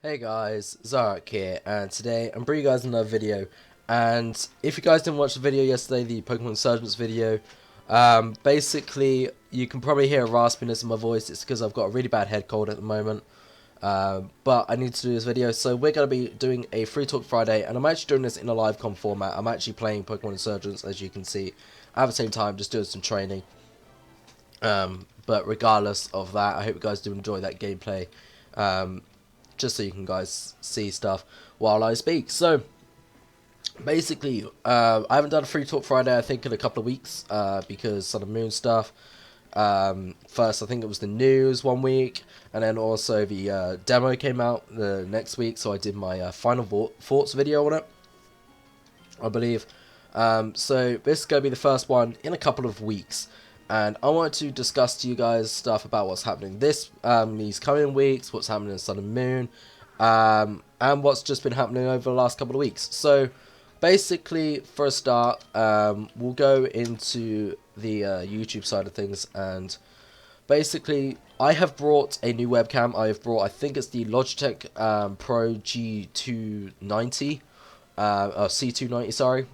Hey guys, Zoroarrkk here, and today I'm bringing you guys another video. And if you guys didn't watch the video yesterday, the Pokemon Insurgence video, basically you can probably hear a raspiness in my voice. It's because I've got a really bad head cold at the moment. But I need to do this video, so we're going to be doing a Free Talk Friday, and I'm actually doing this in a live com format. I'm actually playing Pokemon Insurgence, as you can see, at the same time, just doing some training. But regardless of that, I hope you guys do enjoy that gameplay. Just so you can guys see stuff while I speak. So basically, I haven't done a Free Talk Friday I think in a couple of weeks because Sun and Moon stuff. First I think it was the news one week, and then also the demo came out the next week, so I did my final thoughts video on it, I believe. So this is going to be the first one in a couple of weeks, and I want to discuss to you guys stuff about what's happening these coming weeks, what's happening in Sun and Moon, and what's just been happening over the last couple of weeks. So basically, for a start, we'll go into the YouTube side of things, and basically I have brought a new webcam. I think it's the Logitech Pro G290, C290, sorry.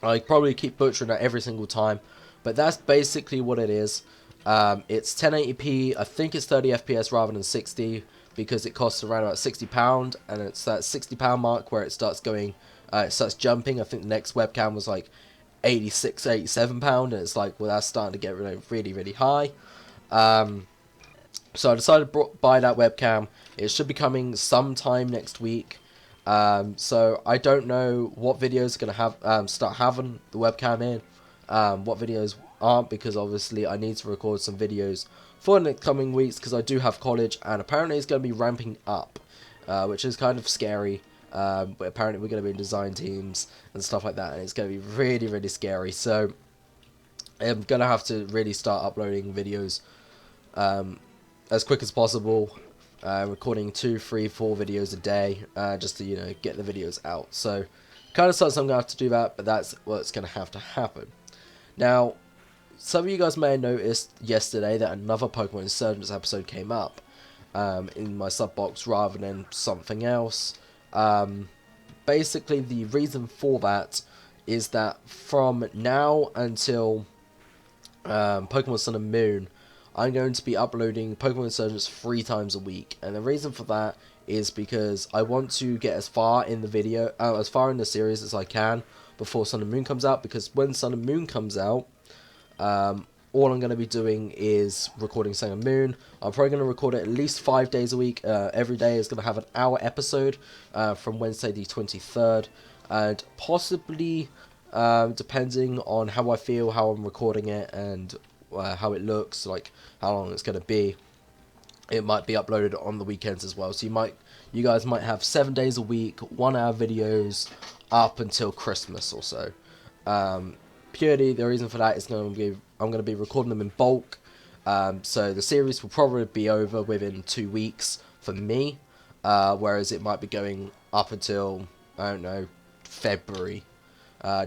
I probably keep butchering that every single time, but that's basically what it is. It's 1080p, I think it's 30 FPS rather than 60, because it costs around about £60, and it's that £60 mark where it starts going, it starts jumping. I think the next webcam was like £86, £87, and it's like, well, that's starting to get really, really high. So I decided to buy that webcam. It should be coming sometime next week. So I don't know what videos are going to have start having the webcam in, what videos aren't, because obviously I need to record some videos for the coming weeks, because I do have college, and apparently it's going to be ramping up, which is kind of scary. But apparently we're going to be in design teams and stuff like that, and it's going to be really, really scary. So I'm going to have to really start uploading videos as quick as possible, recording 2, 3, 4 videos a day, just to get the videos out. So kind of sucks I'm going to have to do that, but that's what's going to have to happen. Now, some of you guys may have noticed yesterday that another Pokemon Insurgence episode came up in my sub box rather than something else. Basically, the reason for that is that from now until Pokemon Sun and Moon, I'm going to be uploading Pokemon Insurgence 3 times a week, and the reason for that is because I want to get as far in the video, as far in the series as I can before Sun and Moon comes out, because when Sun and Moon comes out, all I'm going to be doing is recording Sun and Moon. I'm probably going to record it at least 5 days a week. Every day is going to have an hour episode from Wednesday the 23rd, and possibly, depending on how I feel, how I'm recording it, and how it looks, like how long it's going to be, it might be uploaded on the weekends as well. So you guys might have 7 days a week, 1 hour videos up until Christmas or so. Purely the reason for that is I'm going to be recording them in bulk. So the series will probably be over within 2 weeks for me, whereas it might be going up until, I don't know, February.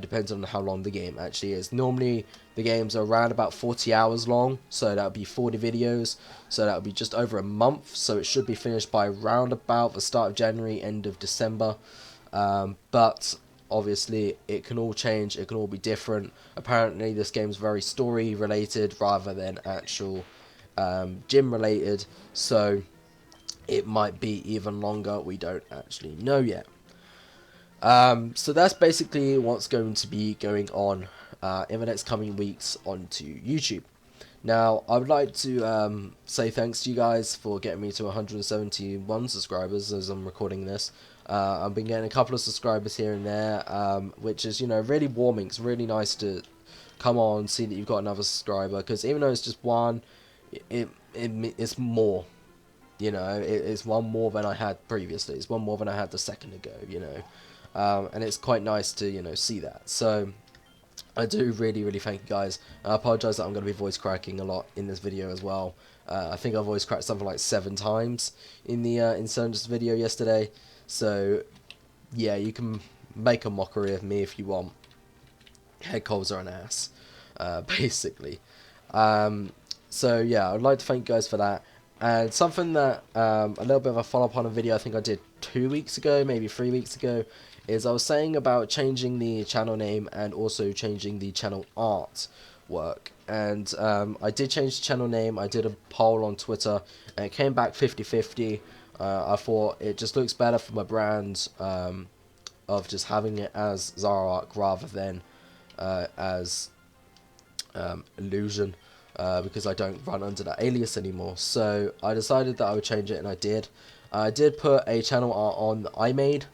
Depends on how long the game actually is. Normally the games are around about 40 hours long, so that would be 40 videos, so that would be just over a month, so it should be finished by around about the start of January, end of December. But obviously it can all change, it can all be different. Apparently this game's very story related rather than actual gym related, so it might be even longer, we don't actually know yet. So that's basically what's going to be going on in the next coming weeks onto YouTube. Now, I would like to say thanks to you guys for getting me to 171 subscribers as I'm recording this. I've been getting a couple of subscribers here and there, which is, really warming. It's really nice to come on and see that you've got another subscriber, because even though it's just one, it's more. It's one more than I had previously. It's one more than I had the second ago, and it's quite nice to, see that. So I do really, really thank you guys. I apologise that I'm going to be voice cracking a lot in this video as well. I think I voice cracked something like 7 times in the Insurgence video yesterday. So yeah, you can make a mockery of me if you want. Head colds are an ass, basically. So yeah, I'd like to thank you guys for that. And something that, a little bit of a follow-up on a video I think I did 2 weeks ago, maybe 3 weeks ago, is I was saying about changing the channel name and also changing the channel artwork. And I did change the channel name. I did a poll on Twitter, and it came back 50-50. I thought it just looks better for my brand, of just having it as Zoroarrkk rather than as Illusion, because I don't run under that alias anymore. So I decided that I would change it, and I did. I did put a channel art on that I made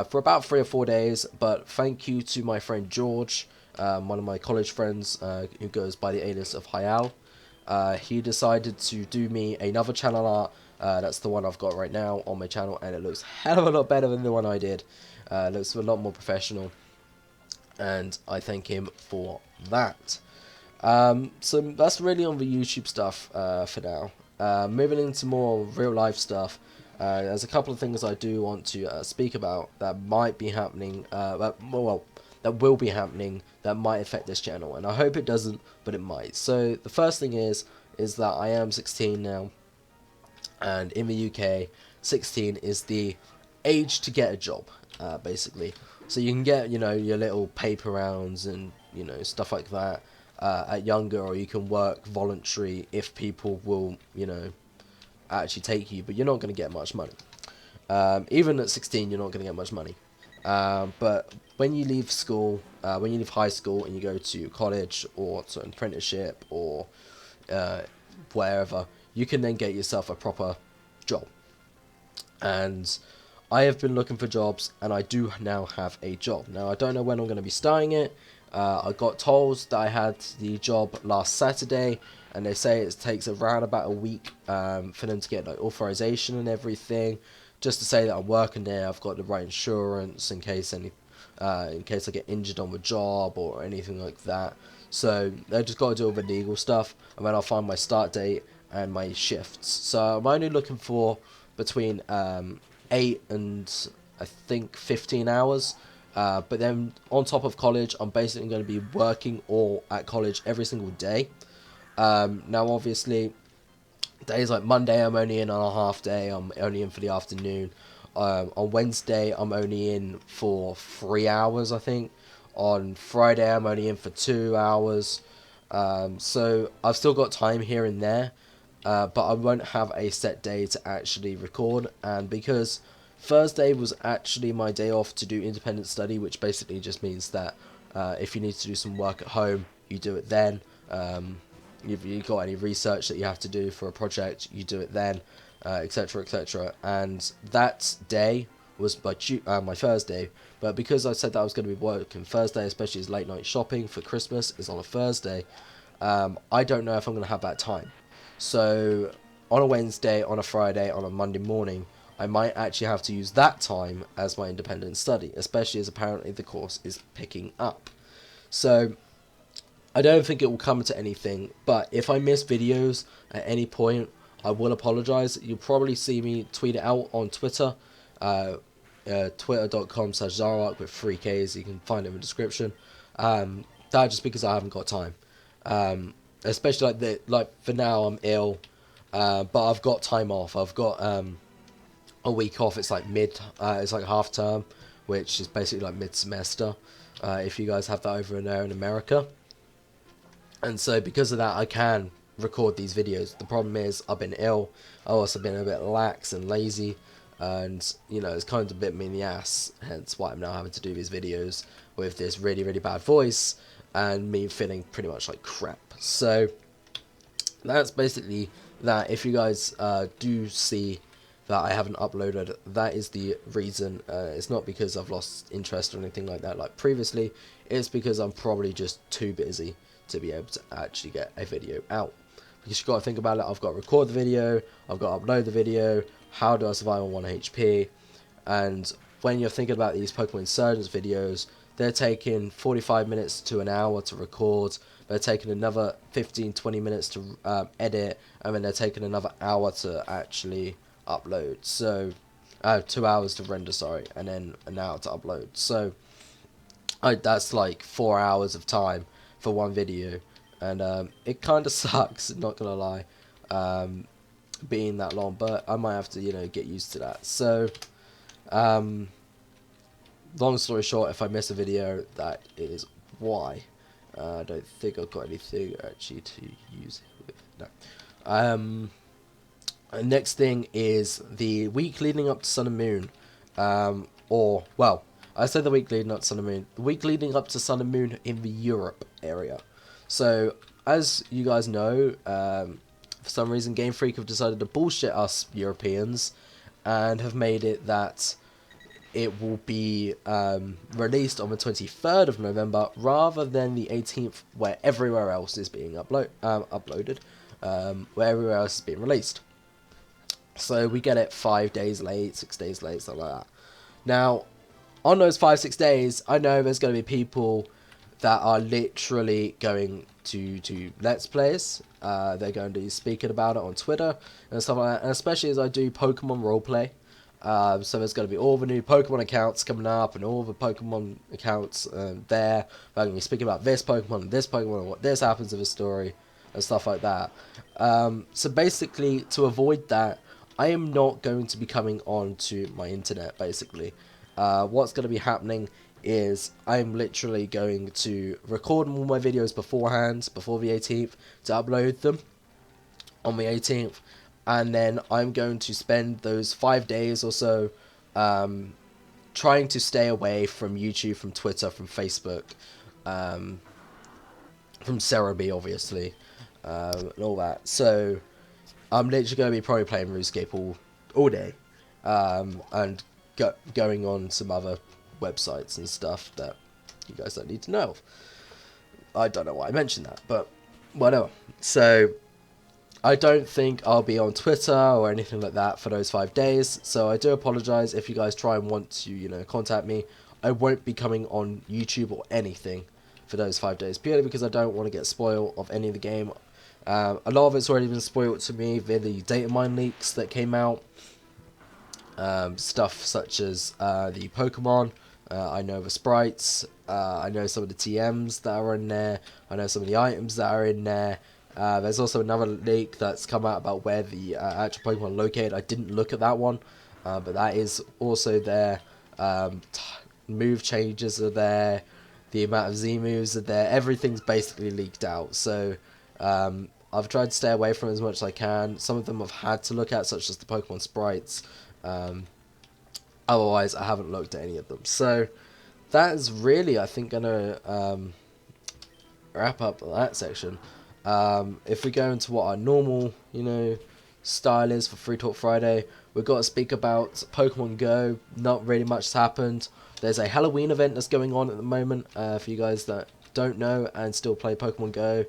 for about 3 or 4 days, but thank you to my friend George, one of my college friends, who goes by the alias of Hayal. He decided to do me another channel art. That's the one I've got right now on my channel, and it looks hell of a lot better than the one I did. It looks a lot more professional, and I thank him for that. So that's really on the YouTube stuff for now. Moving into more real life stuff, there's a couple of things I do want to speak about that might be happening, that will be happening, that might affect this channel, and I hope it doesn't, but it might. So the first thing is that I am 16 now, and in the UK, 16 is the age to get a job, basically. So you can get, your little paper rounds and, stuff like that at younger, or you can work voluntary if people will, actually take you, but you're not going to get much money. Even at 16, you're not going to get much money. But when you leave school, when you leave high school and you go to college or to an apprenticeship or wherever, you can then get yourself a proper job. And I have been looking for jobs, and I do now have a job. Now, I don't know when I'm going to be starting it. I got told that I had the job last Saturday, and they say it takes around about a week for them to get like authorization and everything, just to say that I'm working there, I've got the right insurance in case I get injured on the job or anything like that. So I just got to do all the legal stuff, and then I'll find my start date and my shifts. So I'm only looking for between 8 and I think 15 hours. But then on top of college, I'm basically going to be working or at college every single day. Now obviously, days like Monday I'm only in on a half day, I'm only in for the afternoon. On Wednesday I'm only in for 3 hours, I think. On Friday I'm only in for 2 hours. So I've still got time here and there, but I won't have a set day to actually record. And because Thursday was actually my day off to do independent study, which basically just means that if you need to do some work at home, you do it then. If you've got any research that you have to do for a project, you do it then, etc, etc. And that day was my Thursday, but because I said that I was going to be working Thursday, especially as late night shopping for Christmas is on a Thursday, I don't know if I'm going to have that time. So on a Wednesday, on a Friday, on a Monday morning, I might actually have to use that time as my independent study, especially as apparently the course is picking up. So I don't think it will come to anything, but if I miss videos at any point, I will apologise. You'll probably see me tweet it out on Twitter, twitter.com/Zoroarrkk with 3 Ks. You can find it in the description. That's just because I haven't got time. Especially like for now I'm ill, but I've got time off. I've got a week off. It's like it's like half term, which is basically like mid-semester, if you guys have that over there in America. And so because of that, I can record these videos. The problem is I've been ill. I've also been a bit lax and lazy, and it's kind of bit me in the ass, hence why I'm now having to do these videos with this really, really bad voice and me feeling pretty much like crap. So that's basically that. If you guys do see that I haven't uploaded, that is the reason. It's not because I've lost interest or anything like that like previously. It's because I'm probably just too busy to be able to actually get a video out. Because you've got to think about it, I've got to record the video, I've got to upload the video, how do I survive on 1 HP, and when you're thinking about these Pokemon Insurgence videos, they're taking 45 minutes to an hour to record, they're taking another 15-20 minutes to edit, and then they're taking another hour to actually upload. So 2 hours to render, sorry, and then an hour to upload. So that's like 4 hours of time for one video, and it kind of sucks, not gonna lie. being that long, but I might have to, you know, get used to that. So, long story short, if I miss a video, that is why. I don't think I've got anything actually to use it with. No. Next thing is the week leading up to Sun and Moon. Or, well, I said the week leading up to Sun and Moon. The week leading up to Sun and Moon in the Europe area. So, as you guys know, for some reason Game Freak have decided to bullshit us Europeans and have made it that it will be released on the 23rd of November rather than the 18th, where everywhere else is being uploaded, where everywhere else is being released. So we get it 5 days late, 6 days late, something like that. Now, on those 5-6 days, I know there's going to be people that are literally going to Let's Plays. They're going to be speaking about it on Twitter and stuff like that, and especially as I do Pokemon roleplay. So there's going to be all the new Pokemon accounts coming up and all the Pokemon accounts there. They're going to be speaking about this Pokemon and what this happens in the story and stuff like that. So basically, to avoid that, I am not going to be coming on to my internet, basically. What's going to be happening is I'm literally going to record all my videos beforehand, before the 18th, to upload them on the 18th. And then I'm going to spend those 5 days or so trying to stay away from YouTube, from Twitter, from Facebook, from Cerebi, obviously, and all that. So I'm literally going to be probably playing RuneScape all day, and going on some other websites and stuff that you guys don't need to know. I don't know why I mentioned that, but whatever. So I don't think I'll be on Twitter or anything like that for those 5 days, so I do apologise if you guys try and want to, you know, contact me. I won't be coming on YouTube or anything for those 5 days, purely because I don't want to get spoiled of any of the game. A lot of it's already been spoiled to me via the data mine leaks that came out. Stuff such as the Pokemon, I know the sprites, I know some of the TMs that are in there, I know some of the items that are in there. There's also another leak that's come out about where the actual Pokemon are located. I didn't look at that one, but that is also there. Move changes are there, the amount of Z moves are there, everything's basically leaked out. So I've tried to stay away from it as much as I can. Some of them I've had to look at, such as the Pokemon sprites. Otherwise, I haven't looked at any of them. So that is really, I think, going to wrap up that section. If we go into what our normal, you know, style is for Free Talk Friday, we've got to speak about Pokemon Go. Not really much has happened. There's a Halloween event that's going on at the moment, for you guys that don't know and still play Pokemon Go.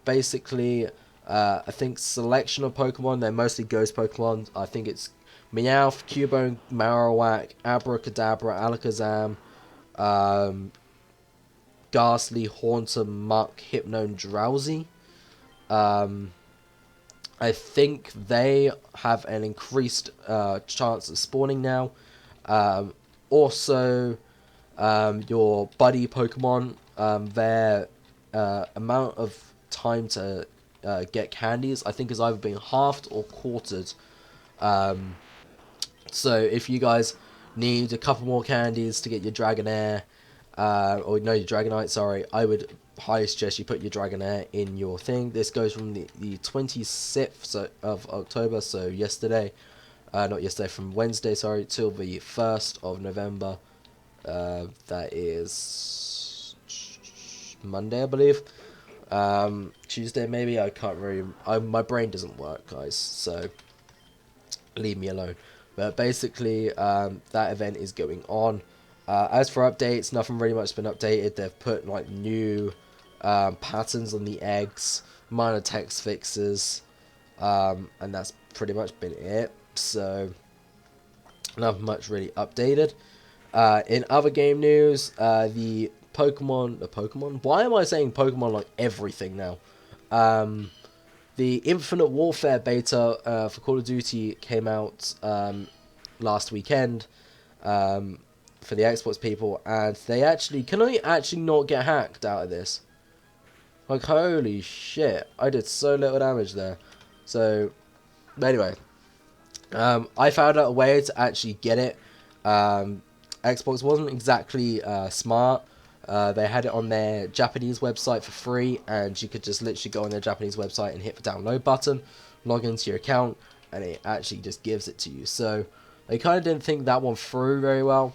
Basically, I think selection of Pokemon, they're mostly ghost Pokemon. I think it's Meowth, Cubone, Marowak, Abracadabra, Alakazam, Ghastly, Haunter, Muck, Hypno, and Drowsy. I think they have an increased chance of spawning now. Also, your buddy Pokemon, their amount of time to get candies, I think, is either being halved or quartered. So if you guys need a couple more candies to get your Dragonair, or no, your Dragonite, sorry, I would highly suggest you put your Dragonair in your thing. This goes from the 26th of October, so yesterday, not yesterday, from Wednesday, sorry, till the 1st of November. That is Monday, I believe. Tuesday, maybe, I can't really, my brain doesn't work, guys, so leave me alone. But basically, that event is going on. As for updates, nothing really much has been updated. They've put like new patterns on the eggs, minor text fixes, and that's pretty much been it. So nothing much really updated. In other game news, the Pokemon. Why am I saying Pokemon like everything now? The Infinite Warfare beta for Call of Duty came out last weekend for the Xbox people, and they actually... Can I actually not get hacked out of this? Like, holy shit. I did so little damage there. So, But anyway, I found out a way to actually get it. Xbox wasn't exactly smart. They had it on their Japanese website for free, and you could just literally go on their Japanese website and hit the download button, log into your account, and it actually just gives it to you. So they kind of didn't think that one through very well.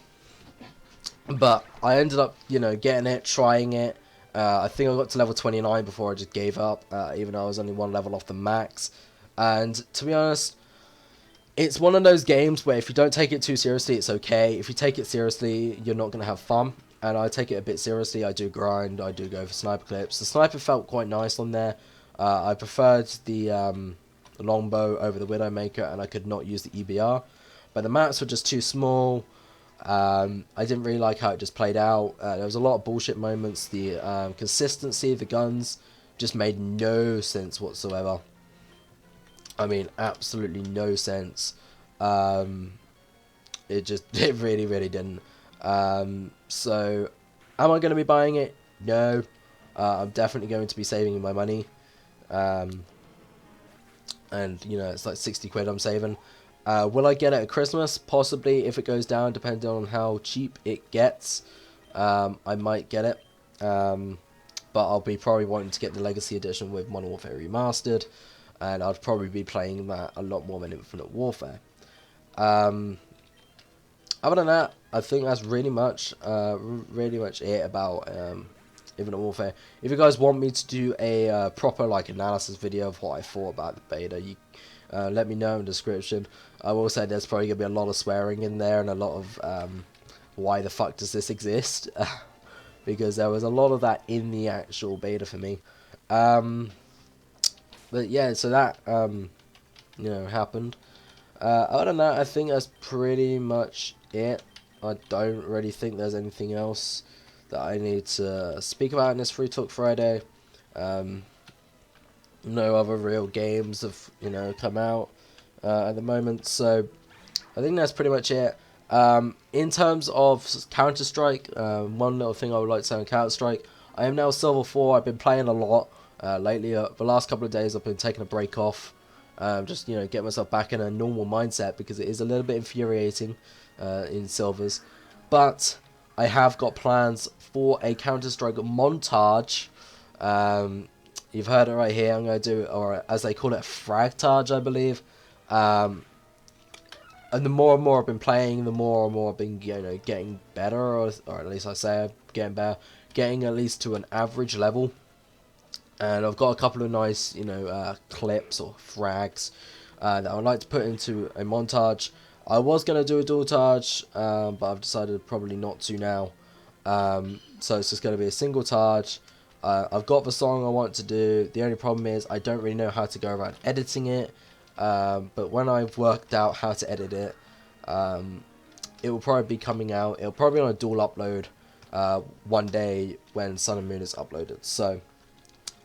But I ended up, getting it, trying it. I think I got to level 29 before I just gave up, even though I was only one level off the max. And to be honest, it's one of those games where if you don't take it too seriously, it's okay. If you take it seriously, you're not going to have fun. And I take it a bit seriously. I do grind. I do go for sniper clips. The sniper felt quite nice on there. I preferred the longbow over the Widowmaker, and I could not use the EBR. But the maps were just too small. I didn't really like how it just played out. There was a lot of bullshit moments. The consistency of the guns just made no sense whatsoever. I mean, absolutely no sense. It really, really didn't. So, am I going to be buying it? No. I'm definitely going to be saving my money. And, it's like 60 quid I'm saving. Will I get it at Christmas? Possibly, if it goes down, depending on how cheap it gets. I might get it. But I'll be probably wanting to get the Legacy Edition with Modern Warfare Remastered. And I'd probably be playing that a lot more than Infinite Warfare. Other than that, I think that's really much it about Infinite Warfare. If you guys want me to do a proper analysis video of what I thought about the beta, you let me know in the description. I will say there's probably gonna be a lot of swearing in there and a lot of why the fuck does this exist, because there was a lot of that in the actual beta for me. But yeah, so that happened. Other than that, I think that's pretty much it. I don't really think there's anything else that I need to speak about in this Free Talk Friday. No other real games have come out at the moment, so I think that's pretty much it. In terms of Counter-Strike, one little thing I would like to say on Counter-Strike, I am now Silver 4. I've been playing a lot lately. The last couple of days I've been taking a break off, just get myself back in a normal mindset, because it is a little bit infuriating in Silvers. But I have got plans for a Counter-Strike montage. You've heard it right here. I'm going to do, or as they call it, fragtage, I believe. And the more and more I've been playing, the more and more I've been, getting better, or at least I say I'm getting better, getting at least to an average level. And I've got a couple of nice, clips or frags that I would like to put into a montage. I was going to do a dual charge, but I've decided probably not to now. So it's just going to be a single charge. I've got the song I want to do. The only problem is I don't really know how to go around editing it. But when I've worked out how to edit it, it will probably be coming out. It'll probably be on a dual upload one day when Sun and Moon is uploaded. So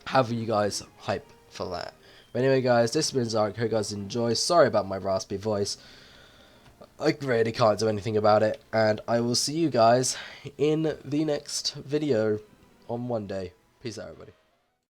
have you guys hype for that. But anyway, guys, this has been Zoroarrkk. Hope you guys enjoy. Sorry about my raspy voice. I really can't do anything about it. And I will see you guys in the next video on Monday. Peace out, everybody.